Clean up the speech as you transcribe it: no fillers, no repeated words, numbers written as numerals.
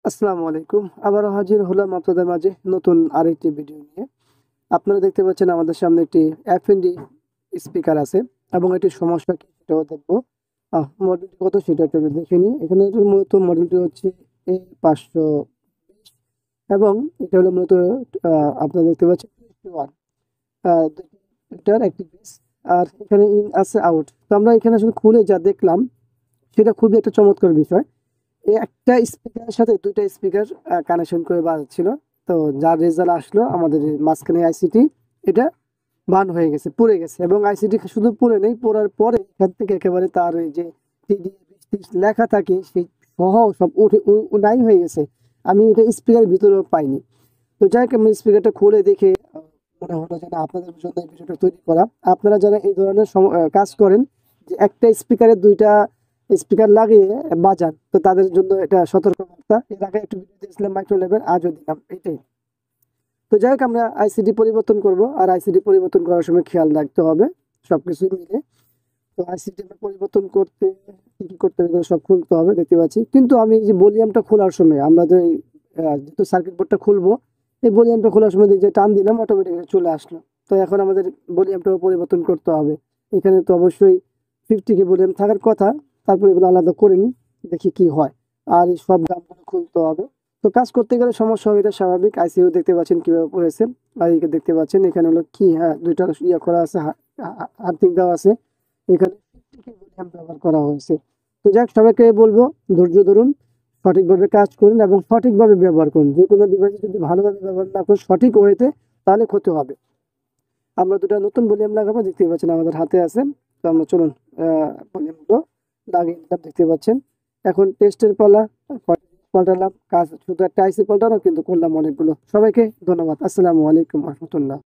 আসসালামু আলাইকুম। আবারও হাজির হলাম আপনাদের মাঝে নতুন আরেকটি ভিডিও নিয়ে। আপনারা দেখতে পাচ্ছেন আমাদের সামনে একটি এফএনডি স্পিকার আছে এবং এটির সমস্যা কি সেটাও দেখবো। মডেলটি কত সেটা একটু দেখে নিই। এখানে এটার মূলত মডেলটি হচ্ছে A520 এবং এটা হলো মূলত আপনারা দেখতে পাচ্ছেন 2:1 দুইটার একটি পিস। আর এখানে ইন আছে আউট। তো আমরা এখানে আসলে খুলে যা দেখলাম সেটা খুবই একটা চমৎকার বিষয়। এই একটা স্পিকারের সাথে ২ টা স্পিকার কানেকশন করে বাজাচ্ছিল। তো যার রেজাল্ট আসলো আমাদের এই মাঝখানে আইসিটি এটা বার্ন হয়ে গেছে, পুড়ে গেছে এবং আইসিটি শুধু পুড়ে নেই, পোড়ার পরে এখান থেকে একেবারে তার ওই যে টিডি ২০-৩০ লেখা থাকে সেই সহ সব উঠে নাই হয়ে গেছে। আমি এটা স্পিকারের ভিতরেও পাইনি। তো যাই হোক আমি স্পিকারটা খুলে দেখে মনে হলো যে না আপনাদের জন্য এই ভিডিওটা তৈরি করা। আপনারা যারা এই ধরনের কাজ করেন যে একটা স্পিকারে ২ টা স্পিকার লাগিয়ে বাজান, তো তাদের জন্য এটা সতর্কবার্তা। এর আগে একটু ভিডিও দিয়েছিলাম মাইক্রো লেভেল, আজও দিলাম এটাই। তো যাই হোক আমরা আইসিডি পরিবর্তন করব, আর আইসিডি পরিবর্তন করার সময় খেয়াল রাখতে হবে সবকিছু মিলে। তো আইসিডি পরিবর্তন করতে কি কি করতে হবে সব খুলতে হবে দেখতে পাচ্ছি। কিন্তু আমি এই যে ভলিউমটা খোলার সময় আমরা যে যেহেতু সার্কিট বোর্ডটা খুলবো, এই ভলিউমটা খোলার সময় যে টান দিলাম অটোমেটিক্যালি চলে আসলো। তো এখন আমাদের ভলিউমটাও পরিবর্তন করতে হবে। এখানে তো অবশ্যই 50 কে ভলিউম থাকার কথা, তারপরে এগুলো আলাদা করে নিই, দেখি কি হয়। আর এই সব গানগুলো খুলতে হবে। তো কাজ করতে গেলে সমস্যা হবে, এটা স্বাভাবিক। আইসিইউ দেখতে পাচ্ছেন কিভাবে পড়েছে, আর এইদিকে দেখতে পাচ্ছেন এখানে হলো কি, হ্যাঁ ২টা ইয়ে করা আছে, আর্থিং দেওয়া আছে। এখানে 50 কে ভলিউম ব্যবহার করা হয়েছে। তো যাক, সবাইকে বলবো ধৈর্য ধরুন, সঠিকভাবে কাজ করুন এবং সঠিকভাবে ব্যবহার করুন। যে কোনো ডিভাইস যদি ভালোভাবে ব্যবহার না করেন সঠিক ওয়েতে, তাহলে ক্ষতি হবে। আমরা ২টা নতুন ভলিউম লাগাবো, দেখতে পাচ্ছেন আমাদের হাতে আছে। তো আমরা চলুন ভলিউমগুলো লাগিয়ে নিলাম, দেখতে পাচ্ছেন। এখন টেস্টের পালা, পাল্টালাম, কাজ শুধু একটা আইসি পাল্টানো কিন্তু করলাম অনেকগুলো। সবাইকে ধন্যবাদ। আসসালামু আলাইকুম রহমতুল্লাহ।